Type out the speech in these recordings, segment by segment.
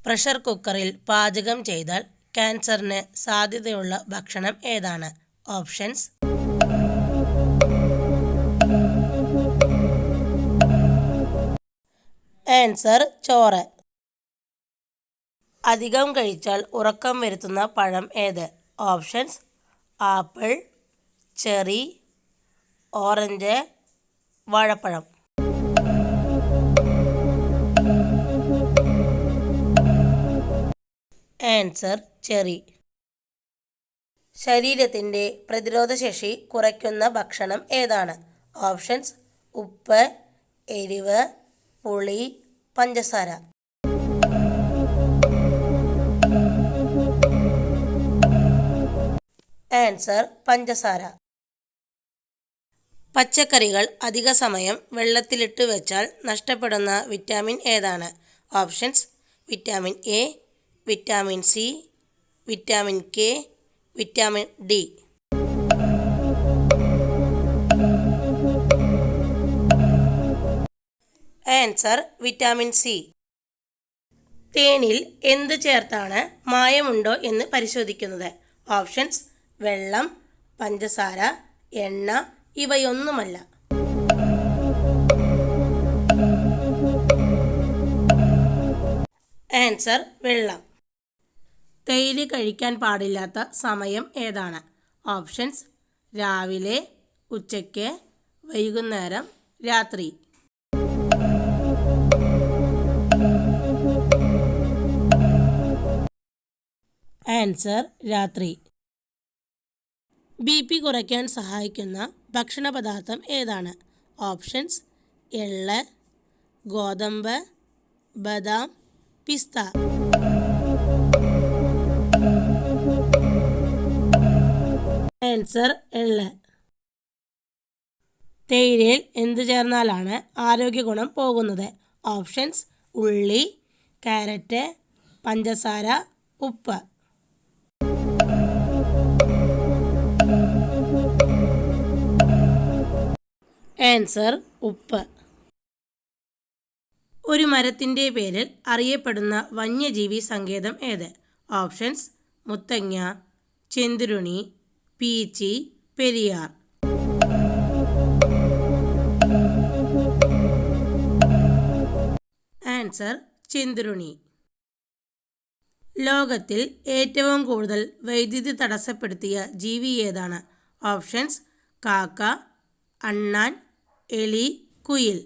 Pressure കുക്കറിൽ പാചകം ചെയ്താൽ ക്യാൻസറിന് സാധ്യതയുള്ള ഭക്ഷണം ഏതാണ്? ഓപ്ഷൻസ്: ആൻസർ ചോറ്. അധികം കഴിച്ചാൽ ഉറക്കം വരുത്തുന്ന പഴം ഏത്? ഓപ്ഷൻസ്: ആപ്പിൾ, ചെറി, ഓറഞ്ച്, വാഴപ്പഴം. Answer: cherry. ശരീരത്തിൻ്റെ പ്രതിരോധശേഷി കുറയ്ക്കുന്ന ഭക്ഷണം ഏതാണ്? ഓപ്ഷൻസ്: ഉപ്പ്, എരിവ്, പുളി, പഞ്ചസാര. ആൻസർ: പഞ്ചസാര. പച്ചക്കറികൾ അധിക സമയം വെള്ളത്തിലിട്ട് വെച്ചാൽ നഷ്ടപ്പെടുന്ന വിറ്റാമിൻ ഏതാണ്? Options: vitamin A, vitamin C, vitamin K, vitamin D. Answer: vitamin C. തേനിൽ എന്ത് ചേർത്താണ് മായമുണ്ടോ എന്ന് പരിശോധിക്കുന്നത്? ഓപ്ഷൻസ്: വെള്ളം, പഞ്ചസാര, എണ്ണ, ഇവയൊന്നുമല്ല. ആൻസർ: വെള്ളം. തേയില കഴിക്കാൻ പാടില്ലാത്ത സമയം ഏതാണ്? ഓപ്ഷൻസ്: രാവിലെ, ഉച്ചയ്ക്ക്, വൈകുന്നേരം, രാത്രി. ആൻസർ: രാത്രി. ബി പി കുറയ്ക്കാൻ സഹായിക്കുന്ന ഭക്ഷണ പദാർത്ഥം ഏതാണ്? ഓപ്ഷൻസ്: എള്ള്, ഗോതമ്പ്, ബദാം, പിസ്ത. ആൻസർ: എള്ള്. തേയിലയിൽ എന്ത് ചേർന്നാലാണ് ആരോഗ്യ ഗുണം പോകുന്നത്? ഓപ്ഷൻസ്: ഉള്ളി, കാരറ്റ്, പഞ്ചസാര, ഉപ്പ്. ആൻസർ: ഉപ്പ്. ഒരു മരത്തിൻ്റെ പേരിൽ അറിയപ്പെടുന്ന വന്യജീവി സങ്കേതം ഏത്? ഓപ്ഷൻസ്: മുത്തങ്ങ, ചെന്തുരുണി, പീച്ചി, പെരിയാർ. ആൻസർ: ചെന്തുരുണി. ലോകത്തിൽ ഏറ്റവും കൂടുതൽ വൈദ്യുതി തടസ്സപ്പെടുത്തിയ ജീവി ഏതാണ്? ഓപ്ഷൻസ്: കാക്ക, അണ്ണാൻ, എലി, കുയിൽ.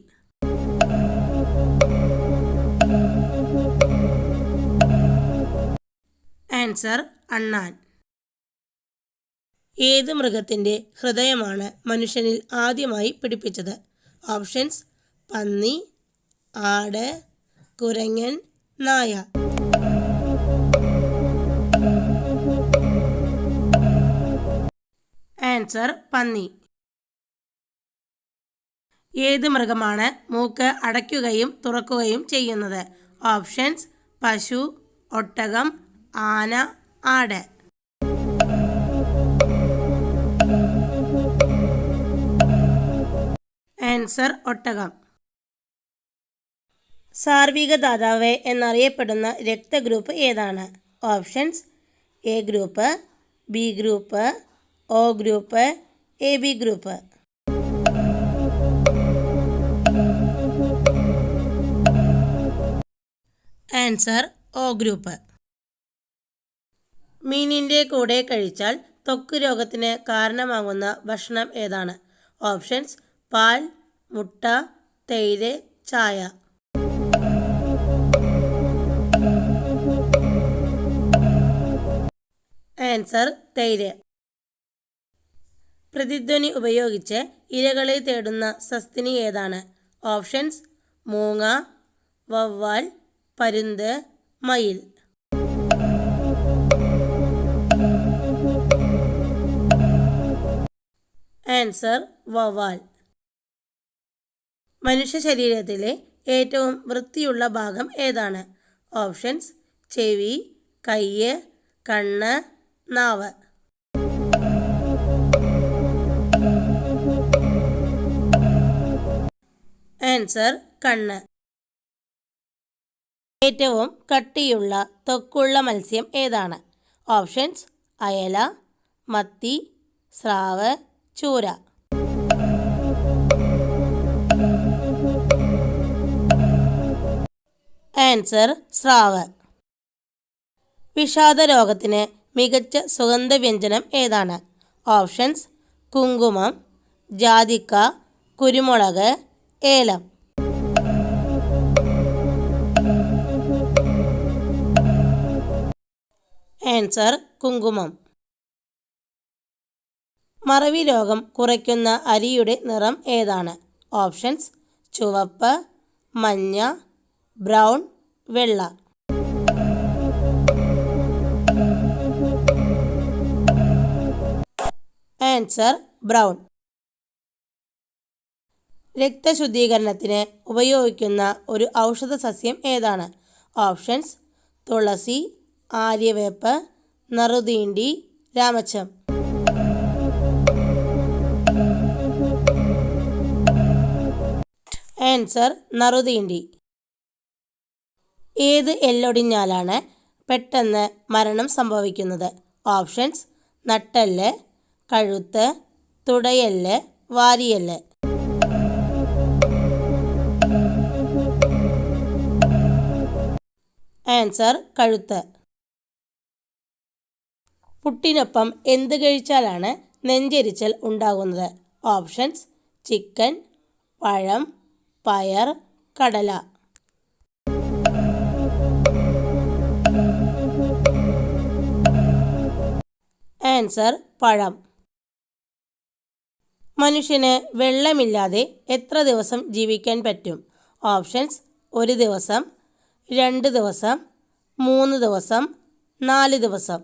ആൻസർ: അണ്ണാൻ. ഏത് മൃഗത്തിൻ്റെ ഹൃദയമാണ് മനുഷ്യനിൽ ആദ്യമായി പിടിപ്പിച്ചത്? ഓപ്ഷൻസ്: പന്നി, ആട്, കുരങ്ങൻ, നായ. ആൻസർ: പന്നി. ഏത് മൃഗമാണ് മൂക്ക് അടയ്ക്കുകയും തുറക്കുകയും ചെയ്യുന്നത്? ഓപ്ഷൻസ്: പശു, ഒട്ടകം, ആന, ആട്. ആൻസർ: ഒട്ടകം. സാർവിക ദാതാവ് എന്നറിയപ്പെടുന്ന രക്തഗ്രൂപ്പ് ഏതാണ്? Options: A group, B group, O group, A B group. Answer: O group. മീനിൻ്റെ കൂടെ കഴിച്ചാൽ ത്വക്ക് രോഗത്തിന് കാരണമാകുന്ന ഭക്ഷണം ഏതാണ്? ഓപ്ഷൻസ്: പാൽ, മുട്ട, തൈര്, ചായ. ആൻസർ: തൈര്. പ്രതിധ്വനി ഉപയോഗിച്ച് ഇരകളെ തേടുന്ന സസ്തിനി ഏതാണ്? ഓപ്ഷൻസ്: മൂങ്ങ, വവ്വാൽ, പരുന്ത്, മയിൽ. ആൻസർ: വവ്വാൽ. മനുഷ്യ ശരീരത്തിലെ ഏറ്റവും വൃത്തിയുള്ള ഭാഗം ഏതാണ്? ഓപ്ഷൻസ്: ചെവി, കയ്യ്, കണ്ണ്, നാവ്. ആൻസർ: കണ്ണ്. ഏറ്റവും കട്ടിയുള്ള ത്വക്കുള്ള മത്സ്യം ഏതാണ്? ഓപ്ഷൻസ്: അയല, മത്തി, സ്രാവ്, ചൂര. ആൻസർ: സ്രാവ്. വിഷാദ രോഗത്തിന് മികച്ച സുഗന്ധവ്യഞ്ജനം ഏതാണ്? ഓപ്ഷൻസ്: കുങ്കുമം, ജാതിക്ക, കുരുമുളക്, ഏലം. ആൻസർ: കുങ്കുമം. മറവി രോഗം കുറയ്ക്കുന്ന അരിയുടെ നിറം ഏതാണ്? ഓപ്ഷൻസ്: ചുവപ്പ്, മഞ്ഞ, ബ്രൗൺ, വെള്ള. Answer: brown. രക്തശുദ്ധീകരണത്തിന് ഉപയോഗിക്കുന്ന ഒരു ഔഷധ സസ്യം ഏതാണ്? ഓപ്ഷൻസ്: തുളസി, ആര്യവേപ്പ്, നറുതീണ്ടി, രാമച്ചം. ആൻസർ: നറുതീണ്ടി. ഏത് എല്ലൊടിഞ്ഞാലാണ് പെട്ടെന്ന് മരണം സംഭവിക്കുന്നത്? ഓപ്ഷൻസ്: നട്ടെല്ല്, കഴുത്ത്, തുടയെല്ല്, വാരിയെല്ല്. ആൻസർ: കഴുത്ത്. പുട്ടിനൊപ്പം എന്ത് കഴിച്ചാലാണ് നെഞ്ചെരിച്ചൽ ഉണ്ടാകുന്നത്? ഓപ്ഷൻസ്: ചിക്കൻ, പഴം, പയർ, കടല. ആൻസർ: പഴം. മനുഷ്യന് വെള്ളമില്ലാതെ എത്ര ദിവസം ജീവിക്കാൻ പറ്റും? ഓപ്ഷൻസ്: 1 ദിവസം, 2 ദിവസം, 3 ദിവസം, 4 ദിവസം.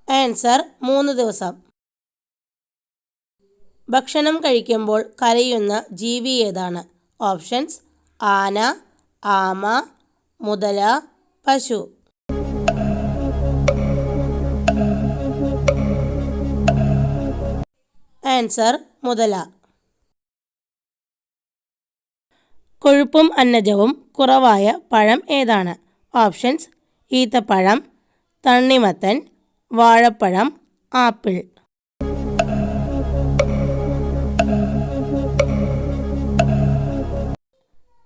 ആൻസർ: 3 ദിവസം. ഭക്ഷണം കഴിക്കുമ്പോൾ കരയുന്ന ജീവി ഏതാണ്? ഓപ്ഷൻസ്: ആന, ആമ, മുതല, പശു. ആൻസർ: മുതല. കൊഴുപ്പും അന്നജവും കുറവായ പഴം ഏതാണ്? ഓപ്ഷൻസ്: ഈത്തപ്പഴം, തണ്ണിമത്തൻ, വാഴപ്പഴം, ആപ്പിൾ.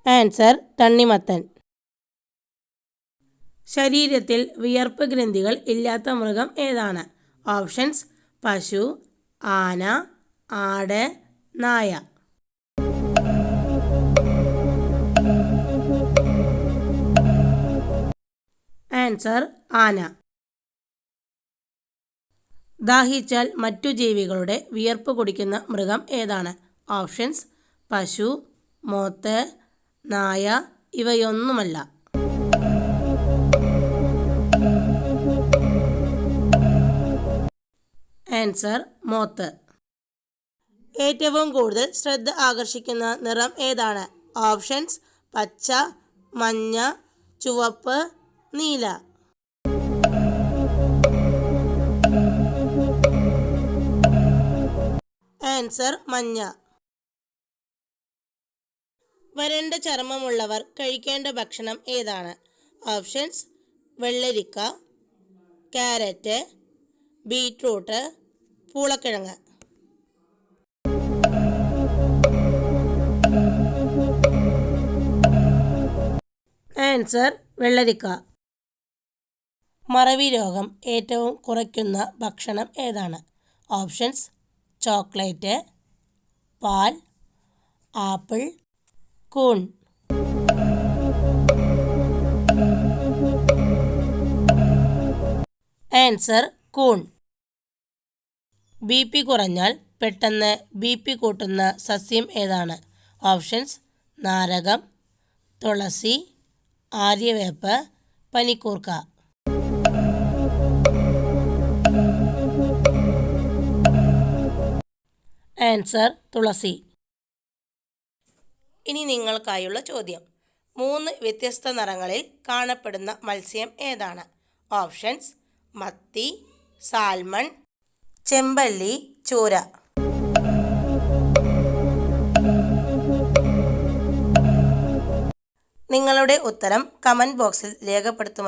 ആൻസർ: തണ്ണിമത്തൻ. ശരീരത്തിൽ വിയർപ്പ് ഗ്രന്ഥികൾ ഇല്ലാത്ത മൃഗം ഏതാണ്? ഓപ്ഷൻസ്: പശു, ആന, ആട്, നായ. ആൻസർ: ആന. ദാഹിച്ചാൽ മറ്റു ജീവികളുടെ വിയർപ്പ് കുടിക്കുന്ന മൃഗം ഏതാണ്? ഓപ്ഷൻസ്: പശു, പോത്ത്, നായ, ഇവയൊന്നുമല്ല. ആൻസർ: പോത്ത്. ഏറ്റവും കൂടുതൽ ശ്രദ്ധ ആകർഷിക്കുന്ന നിറം ഏതാണ്? ഓപ്ഷൻസ്: പച്ച, മഞ്ഞ, ചുവപ്പ്, നീല. ആൻസർ: മഞ്ഞ. വരണ്ട ചർമ്മമുള്ളവർ കഴിക്കേണ്ട ഭക്ഷണം ഏതാണ്? ഓപ്ഷൻസ്: വെള്ളരിക്ക, ക്യാരറ്റ്, ബീറ്റ്റൂട്ട്, പൂളക്കിഴങ്ങ്. ആൻസർ: വെള്ളരിക്ക. മറവി രോഗം ഏറ്റവും കുറയ്ക്കുന്ന ഭക്ഷണം ഏതാണ്? ഓപ്ഷൻസ്: ചോക്ലേറ്റ്, പാൽ, ആപ്പിൾ, കൂൺ. ആൻസർ: കൂൺ. ബി പി കുറഞ്ഞാൽ പെട്ടെന്ന് ബി പി കൂട്ടുന്ന സസ്യം ഏതാണ്? ഓപ്ഷൻസ്: നാരകം, തുളസി, ആര്യവേപ്പ്, പനിക്കൂർക്ക. ആൻസർ: തുളസി. ഇനി നിങ്ങൾക്കായുള്ള ചോദ്യം. 3 വ്യത്യസ്ത നിറങ്ങളിൽ കാണപ്പെടുന്ന മത്സ്യം ഏതാണ്? ഓപ്ഷൻസ്: മത്തി, സാൽമൺ, ചെമ്പല്ലി, ചൂര. നിങ്ങളുടെ ഉത്തരം കമൻറ്റ് ബോക്സിൽ രേഖപ്പെടുത്തുക.